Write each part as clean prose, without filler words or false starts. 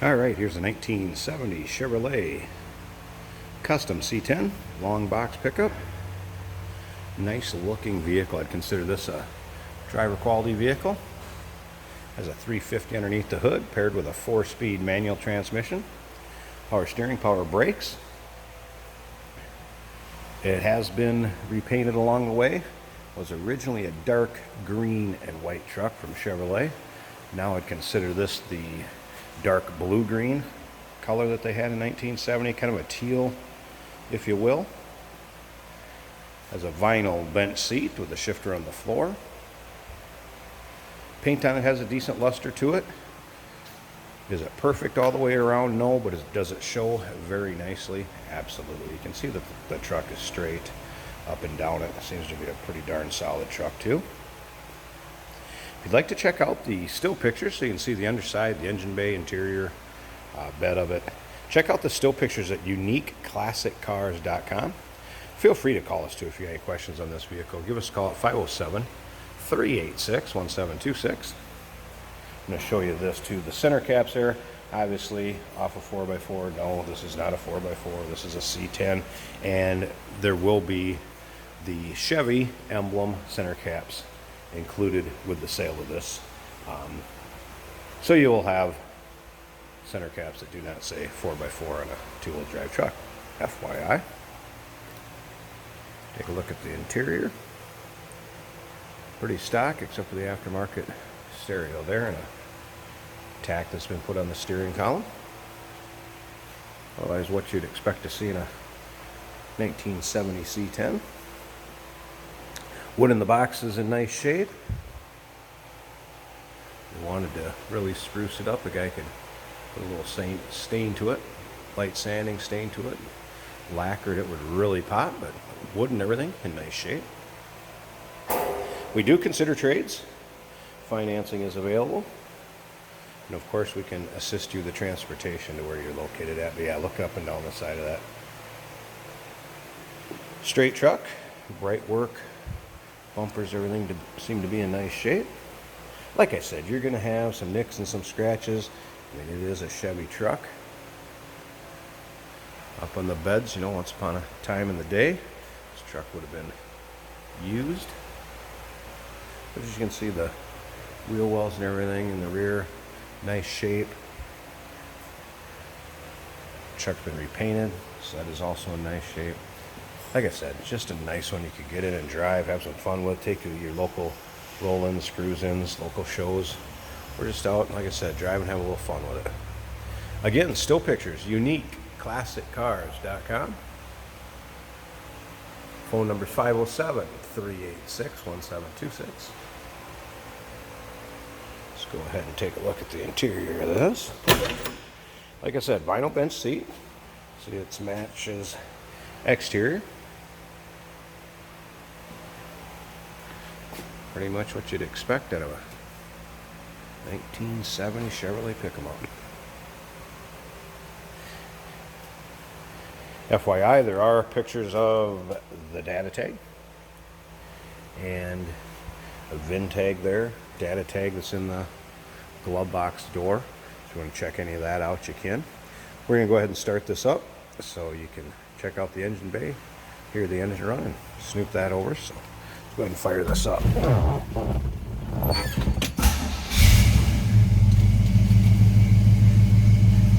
Alright, here's a 1970 Chevrolet Custom C10 long box pickup. Nice looking vehicle. I'd consider this a driver quality vehicle. Has a 350 underneath the hood paired with a 4-speed manual transmission, power steering, power brakes. It has been repainted along the way. It was originally a dark green and white truck from Chevrolet. Now I'd consider this the dark blue-green color that they had in 1970, kind of a teal, if you will. Has a vinyl bench seat with a shifter on the floor. Paint on it has a decent luster to it. Is it perfect all the way around? No, but does it show very nicely? Absolutely. You can see that the truck is straight up and down. It seems to be a pretty darn solid truck too. If you'd like to check out the still pictures so you can see the underside, the engine bay, interior, bed of it, check out the still pictures at uniqueclassiccars.com. Feel free to call us too if you have any questions on this vehicle. Give us a call at 507-386-1726. I'm going to show you this too. The center caps there, obviously off a 4x4. No, this is not a 4x4. This is a C10, and there will be the Chevy Emblem center caps included with the sale of this. So you will have center caps that do not say 4x4 on a two-wheel drive truck. FYI. Take a look at the interior. Pretty stock except for the aftermarket stereo there and a tack that's been put on the steering column. Otherwise what you'd expect to see in a 1970 C10. Wood in the box is in nice shape. If you wanted to really spruce it up, a guy could put a little stain to it, light sanding stain to it, lacquered it would really pop, but wood and everything in nice shape. We do consider trades. Financing is available. And of course we can assist you with the transportation to where you're located at. But yeah, look up and down the side of that. Straight truck, bright work. Bumpers, everything seem to be in nice shape. Like I said, you're going to have some nicks and some scratches. I mean, it is a Chevy truck. Up on the beds, you know, once upon a time in the day, this truck would have been used. But as you can see, the wheel wells and everything in the rear, nice shape. Truck's been repainted, so that is also in nice shape. Like I said, it's just a nice one you could get in and drive, have some fun with, take you to your local roll-ins, cruise-ins, local shows. We're just out, like I said, drive and have a little fun with it. Again, still pictures, uniqueclassiccars.com. Phone number is 507-386-1726. Let's go ahead and take a look at the interior of this. Like I said, vinyl bench seat. See, it matches exterior. Pretty much what you'd expect out of a 1970 Chevrolet pickup. FYI, there are pictures of the data tag and a VIN tag there, data tag that's in the glove box door. If you want to check any of that out, you can. We're going to go ahead and start this up so you can check out the engine bay, hear the engine run, and snoop that over. So let's go ahead and fire this up.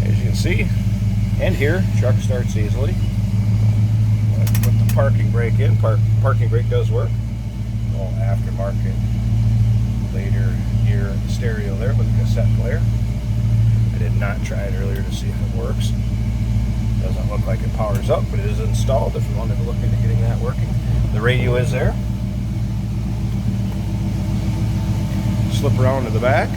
As you can see and hear, truck starts easily. Put the parking brake in. Parking brake does work. All aftermarket later gear stereo there with a cassette player. I did not try it earlier to see if it works. Doesn't look like it powers up, but it is installed if you wanted to look into getting that working. The radio is there. Slip around to the back.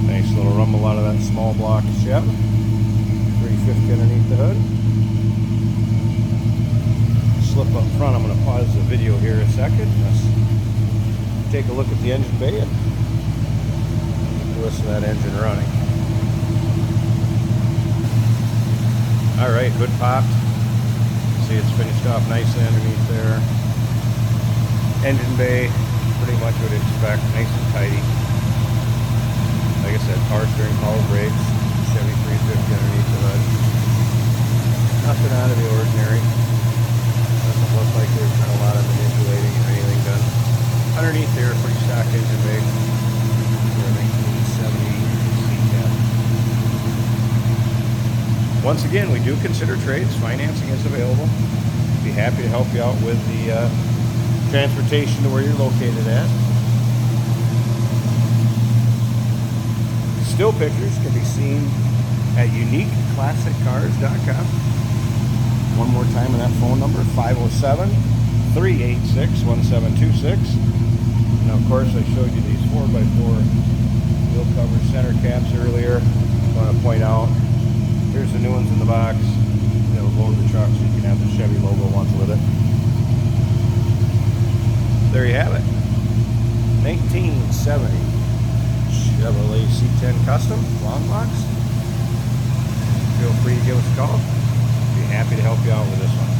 Nice little rumble out of that small block Chevy. 350 underneath the hood. Slip up front. I'm going to pause the video here a second. Let's take a look at the engine bay and listen to that engine running. Alright, hood popped. See, it's finished off nicely underneath there. Engine bay pretty much what you'd expect. Nice and tidy. Like I said, power steering, power brakes, Chevy 350 underneath the hood. Nothing out of the ordinary. Doesn't look like there's been a lot of manipulating or anything done. Underneath there, pretty stock engine bay. For a 1970 C10. Once again, we do consider trades. Financing is available. Be happy to help you out with the transportation to where you're located at. Still pictures can be seen at uniqueclassiccars.com. One more time on that phone number, 507-386-1726. Now, of course, I showed you these 4x4 wheel cover center caps earlier. I want to point out, here's the new ones in the box. They'll load the truck so you can have the Chevy logo once with it. There you have it. 1970 Chevrolet C10 Custom long box. Feel free to give us a call. Be happy to help you out with this one.